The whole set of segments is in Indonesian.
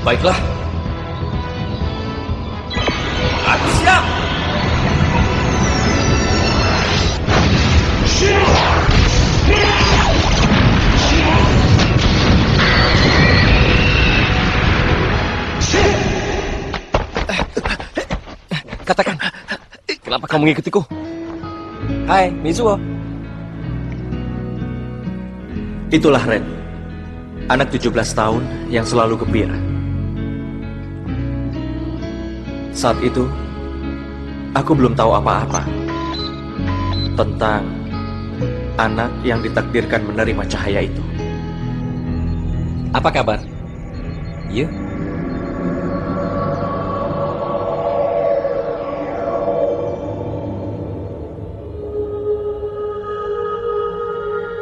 Baiklah. Aku siap. Katakan, kenapa kau mengikutiku? Hai, Mizuo. Itulah Ren, anak 17 tahun yang selalu gembira. Saat itu, aku belum tahu apa-apa tentang anak yang ditakdirkan menerima cahaya itu. Apa kabar? Iya.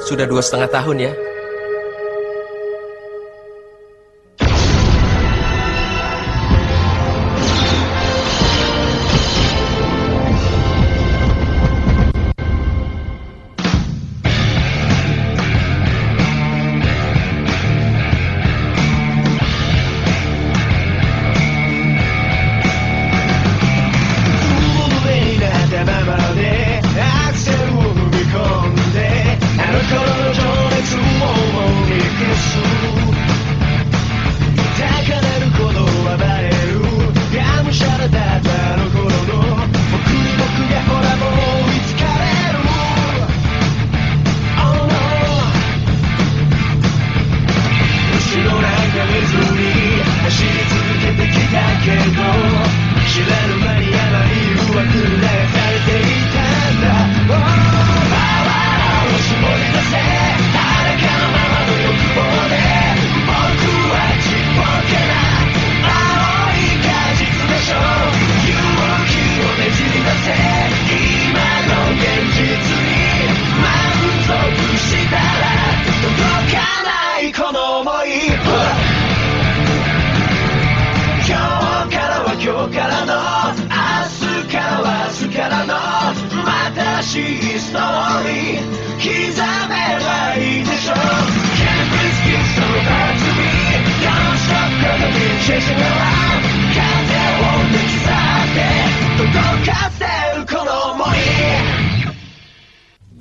Sudah 2,5 tahun ya.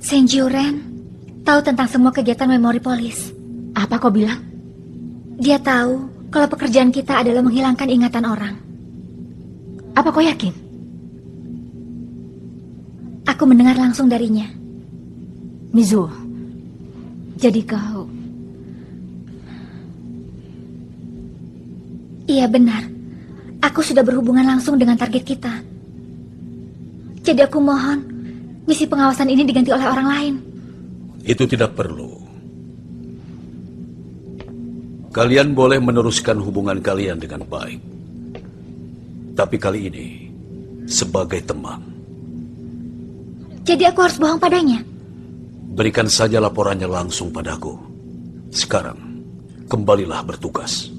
Senju Ren tahu tentang semua kegiatan Memori Police. Apa kau bilang? Dia tahu kalau pekerjaan kita adalah menghilangkan ingatan orang. Apa kau yakin? Aku mendengar langsung darinya. Mizuo, jadi kau... Iya benar. Aku sudah berhubungan langsung dengan target kita. Jadi aku mohon misi pengawasan ini diganti oleh orang lain. Itu tidak perlu. Kalian boleh meneruskan hubungan kalian dengan baik. Tapi kali ini, sebagai teman. Jadi aku harus bohong padanya? Berikan saja laporannya langsung padaku. Sekarang, kembalilah bertugas.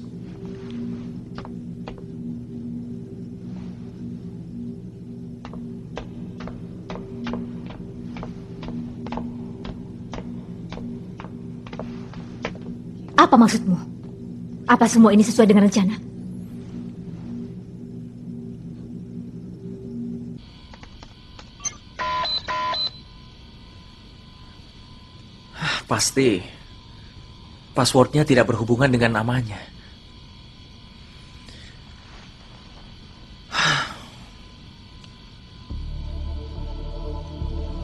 Apa maksudmu? Apa semua ini sesuai dengan rencana? Pasti passwordnya tidak berhubungan dengan namanya.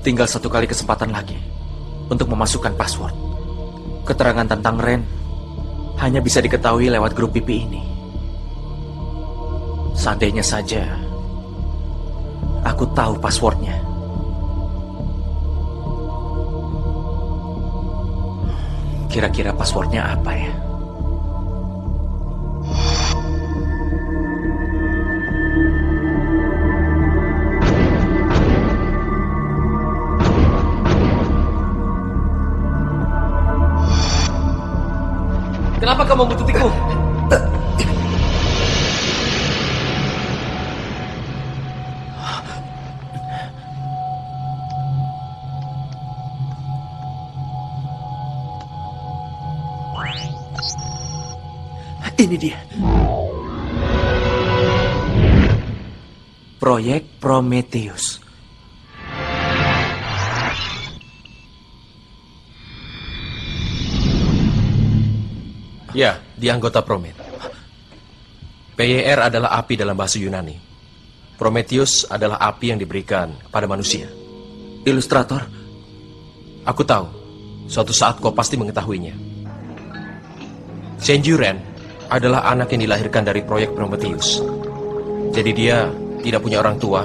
Tinggal satu kali kesempatan lagi untuk memasukkan password. Keterangan tentang Ren hanya bisa diketahui lewat grup PP ini. Seandainya saja aku tahu passwordnya. Kira-kira passwordnya apa ya? Kenapa kamu membutuhku? Ini dia. Proyek Prometheus. Ya, dia anggota Promet. PYR adalah api dalam bahasa Yunani. Prometheus adalah api yang diberikan pada manusia. Ilustrator, Aku tahu, suatu saat kau pasti mengetahuinya. Shenju Ren adalah anak yang dilahirkan dari proyek Prometheus. Jadi dia tidak punya orang tua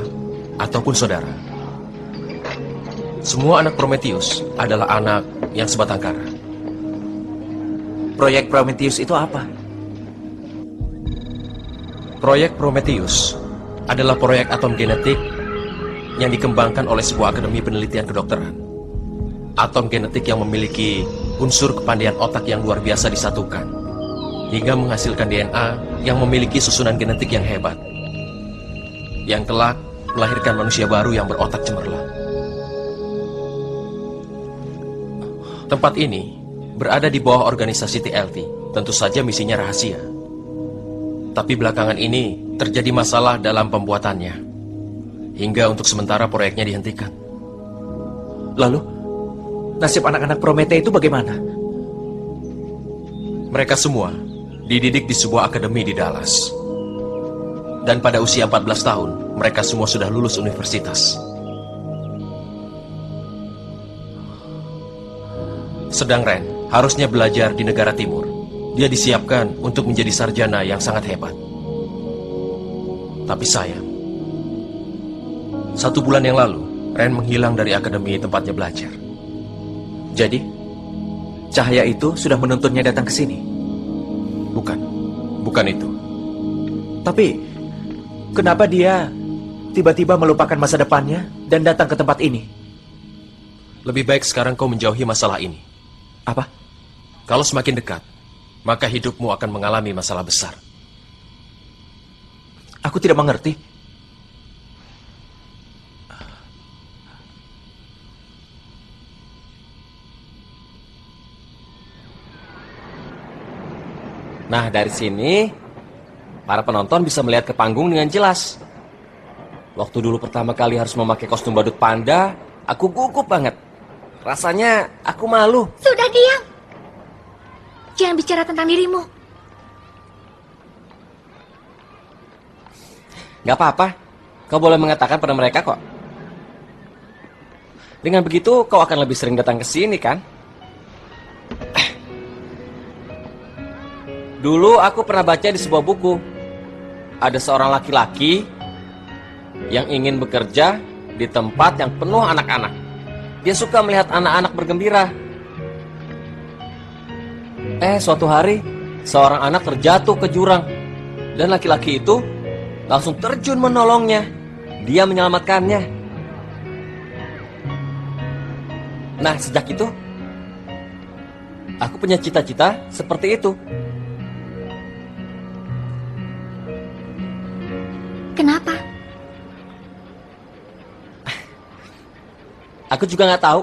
ataupun saudara. Semua anak Prometheus adalah anak yang sebatang kara. proyek Prometheus itu apa? Proyek Prometheus adalah proyek atom genetik yang dikembangkan oleh sebuah akademi penelitian kedokteran. Atom genetik yang memiliki unsur kepandian otak yang luar biasa disatukan, hingga menghasilkan DNA yang memiliki susunan genetik yang hebat, yang kelak melahirkan manusia baru yang berotak cemerlang. Tempat ini berada di bawah organisasi TLT, tentu saja misinya rahasia. Tapi belakangan ini terjadi masalah dalam pembuatannya, hingga untuk sementara proyeknya dihentikan. Lalu, nasib anak-anak Prometheus itu bagaimana? Mereka semua dididik di sebuah akademi di Dallas. Dan pada usia 14 tahun, mereka semua sudah lulus universitas. Sedang Ren harusnya belajar di negara timur. Dia disiapkan untuk menjadi sarjana yang sangat hebat. Tapi sayang, 1 bulan yang lalu, Ren menghilang dari akademi tempatnya belajar. Jadi, cahaya itu sudah menuntunnya datang ke sini. Bukan itu. Tapi, kenapa dia tiba-tiba melupakan masa depannya dan datang ke tempat ini? Lebih baik sekarang kau menjauhi masalah ini. Apa? Kalau semakin dekat, maka hidupmu akan mengalami masalah besar. Aku tidak mengerti. Nah, dari sini, para penonton bisa melihat ke panggung dengan jelas. Waktu dulu pertama kali harus memakai kostum badut panda, aku gugup banget. Rasanya aku malu. Sudah diam. Jangan bicara tentang dirimu. Gak apa-apa, kau boleh mengatakan pada mereka kok. Dengan begitu, kau akan lebih sering datang ke sini, kan? Dulu aku pernah baca di sebuah buku. Ada seorang laki-laki yang ingin bekerja di tempat yang penuh anak-anak. Dia suka melihat anak-anak bergembira. Suatu hari, seorang anak terjatuh ke jurang. Dan laki-laki itu langsung terjun menolongnya. Dia menyelamatkannya. Nah, sejak itu, aku punya cita-cita seperti itu. Kenapa? Aku juga nggak tahu.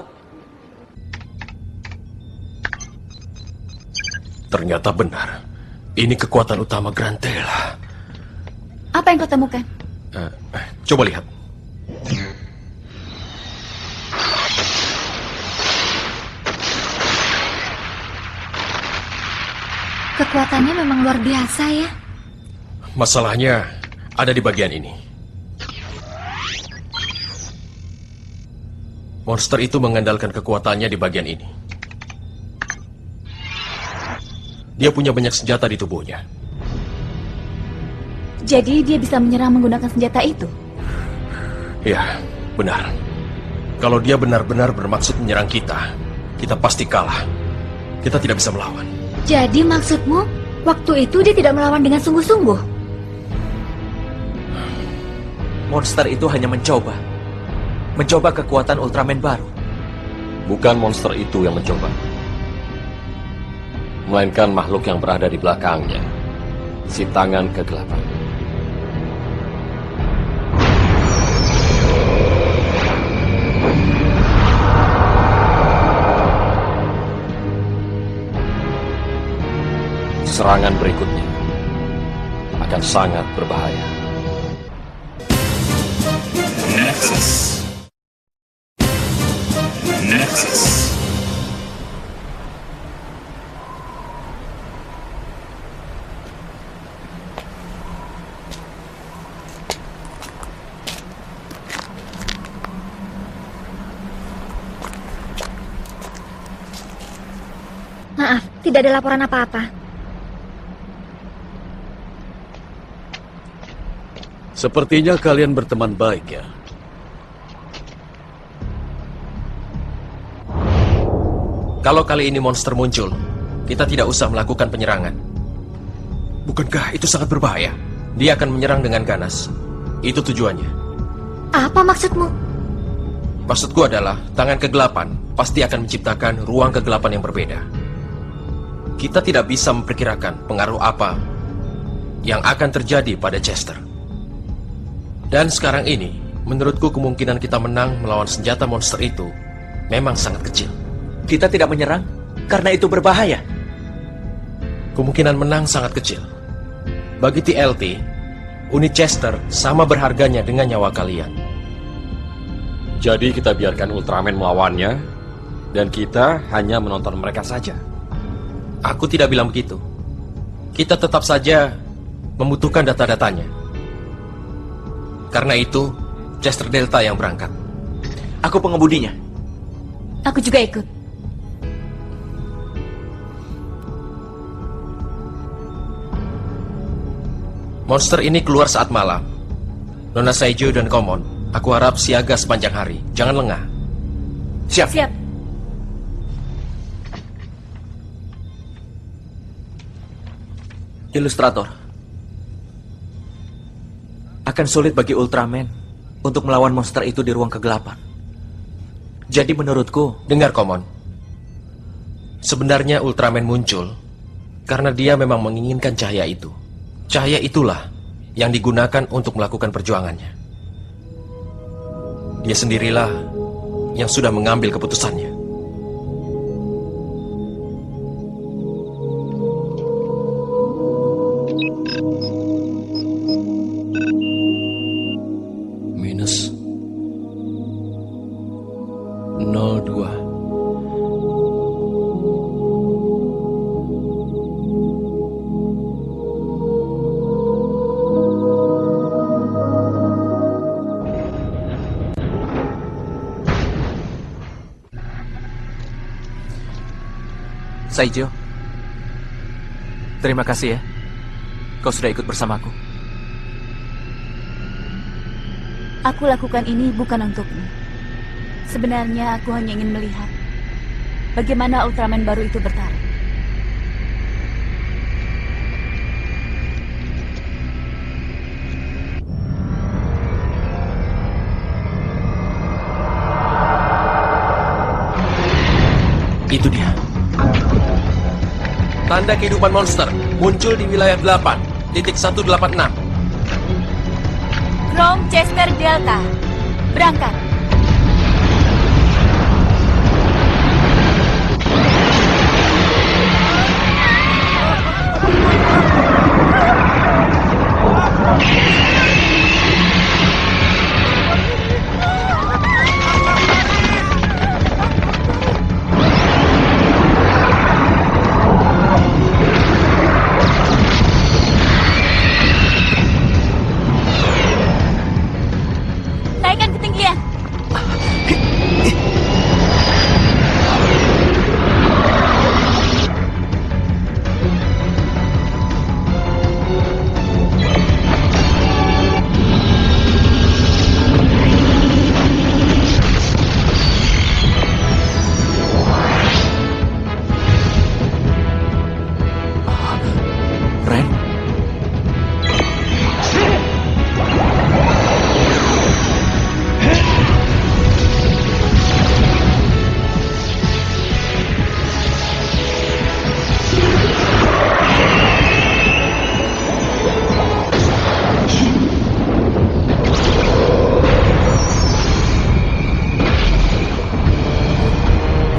Ternyata benar. Ini kekuatan utama Grantela. Apa yang kau temukan? Coba lihat. Kekuatannya memang luar biasa ya. Masalahnya ada di bagian ini. Monster itu mengandalkan kekuatannya di bagian ini. Dia punya banyak senjata di tubuhnya. Jadi dia bisa menyerang menggunakan senjata itu? Ya, benar. Kalau dia benar-benar bermaksud menyerang kita, kita pasti kalah. Kita tidak bisa melawan. Jadi maksudmu, waktu itu dia tidak melawan dengan sungguh-sungguh? Monster itu hanya mencoba kekuatan Ultraman baru. Bukan monster itu yang mencoba, melainkan makhluk yang berada di belakangnya, si tangan kegelapan. Serangan berikutnya akan sangat berbahaya. Nexus. Nexus. Maaf, tidak ada laporan apa-apa. Sepertinya kalian berteman baik ya. Kalau kali ini monster muncul, kita tidak usah melakukan penyerangan. Bukankah itu sangat berbahaya? Dia akan menyerang dengan ganas. Itu tujuannya. Apa maksudmu? Maksudku adalah, tangan kegelapan pasti akan menciptakan ruang kegelapan yang berbeda. Kita tidak bisa memperkirakan pengaruh apa yang akan terjadi pada Chester. Dan sekarang ini, menurutku kemungkinan kita menang melawan senjata monster itu memang sangat kecil. Kita tidak menyerang karena itu berbahaya. Kemungkinan menang sangat kecil. Bagi TLT, unit Chester sama berharganya dengan nyawa kalian. Jadi kita biarkan Ultraman melawannya, dan kita hanya menonton mereka saja. Aku tidak bilang begitu. Kita tetap saja membutuhkan data-datanya. Karena itu, Chester Delta yang berangkat. Aku pengemudinya. Aku juga ikut. Monster ini keluar saat malam. Nona Saijo dan Komon, aku harap siaga sepanjang hari. Jangan lengah. Siap. Siap. Ilustrator. Akan sulit bagi Ultraman untuk melawan monster itu di ruang kegelapan. Jadi menurutku, Dengar, Komon. Sebenarnya Ultraman muncul karena dia memang menginginkan cahaya itu. Cahaya itulah yang digunakan untuk melakukan perjuangannya. Dia sendirilah yang sudah mengambil keputusannya. Minus 02. Saijo. Terima kasih ya. Kau sudah ikut bersamaku. Aku lakukan ini bukan untukmu. Sebenarnya aku hanya ingin melihat bagaimana Ultraman baru itu bertarung. Itu dia. Tanda kehidupan monster muncul di wilayah 8.186. Chrome Chester Delta, berangkat. Naikkan ketinggian. Ren?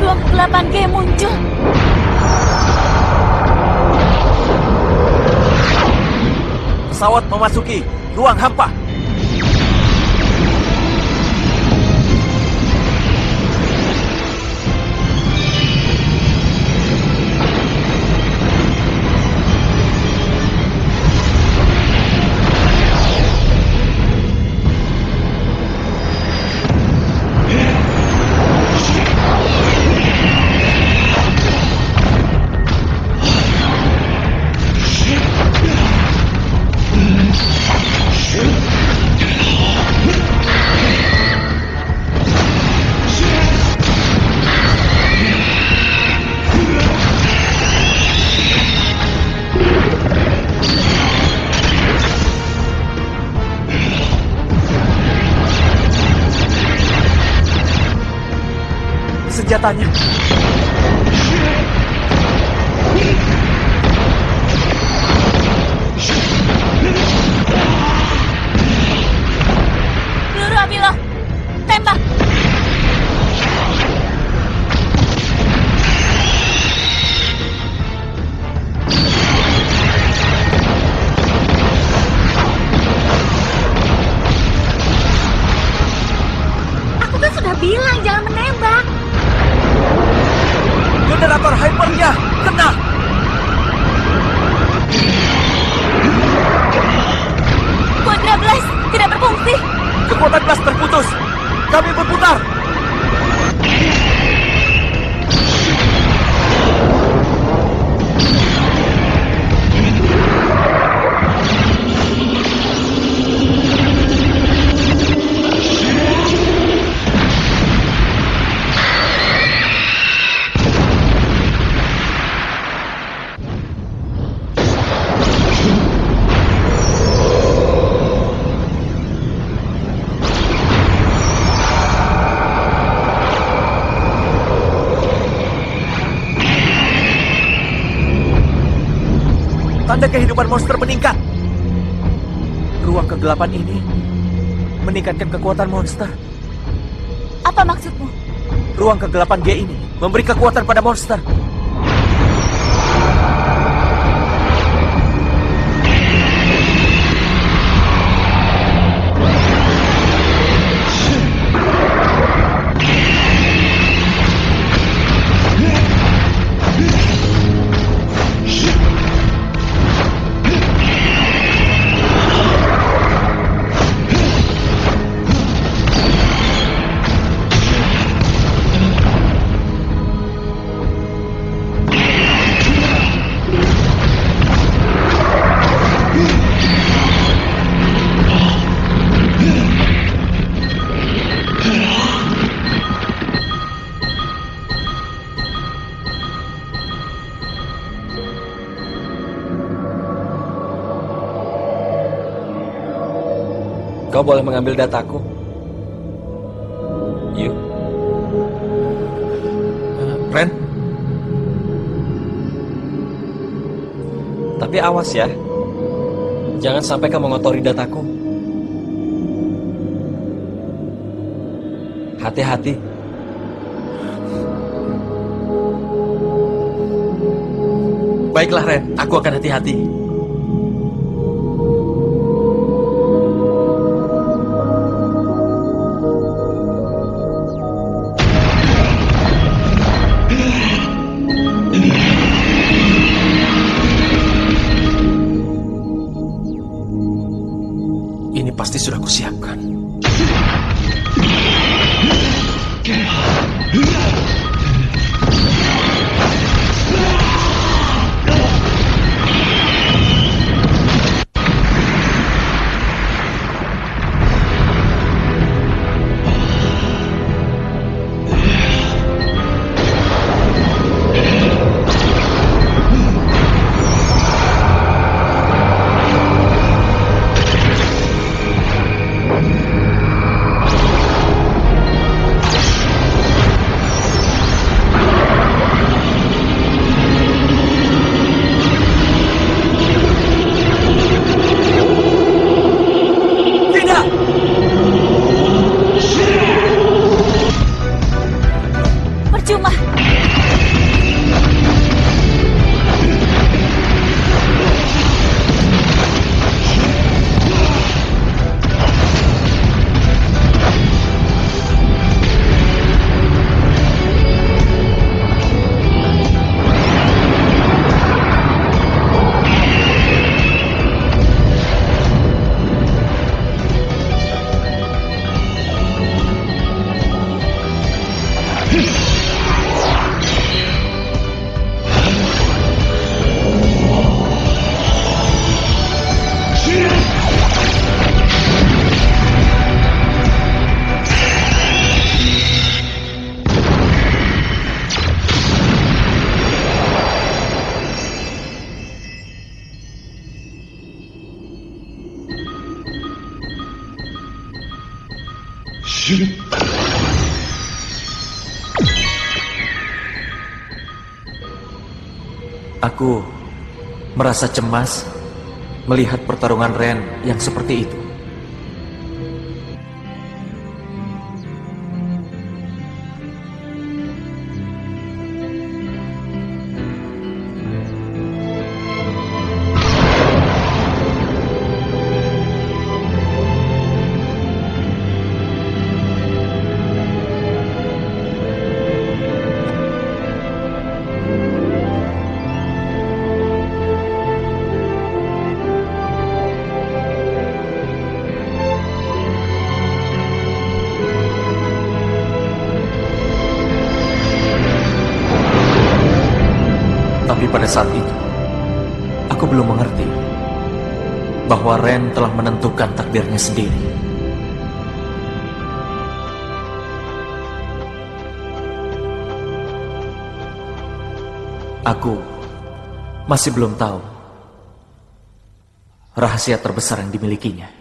Ruang kegelapan G muncul. Pesawat memasuki ruang hampa. senjatanya. Peluru Abilo, tembak. Aku kan sudah bilang jangan menembak. Generator hypernya kena. Quadra Blast tidak berfungsi. Kekuatan blast terputus. Kami berputar. Tanda kehidupan monster meningkat. Ruang kegelapan ini meningkatkan kekuatan monster. Apa maksudmu? Ruang kegelapan G ini memberi kekuatan pada monster. Kau boleh mengambil dataku. Yuk. Ren. Tapi awas ya. Jangan sampai kau mengotori dataku. Hati-hati. Baiklah Ren, aku akan hati-hati. Ini pasti sudah kusiapkan. Aku merasa cemas melihat pertarungan Ren yang seperti itu. Tapi pada saat itu, aku belum mengerti bahwa Ren telah menentukan takdirnya sendiri. Aku masih belum tahu rahasia terbesar yang dimilikinya.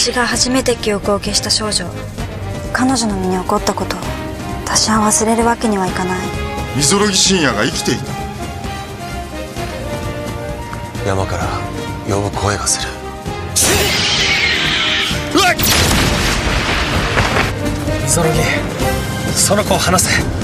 私が初めて記憶を消した少女、彼女の身に起こったことを私は忘れるわけにはいかない。溝呂木信也が生きていた。山から呼ぶ声がする。溝呂木、その子を離せ。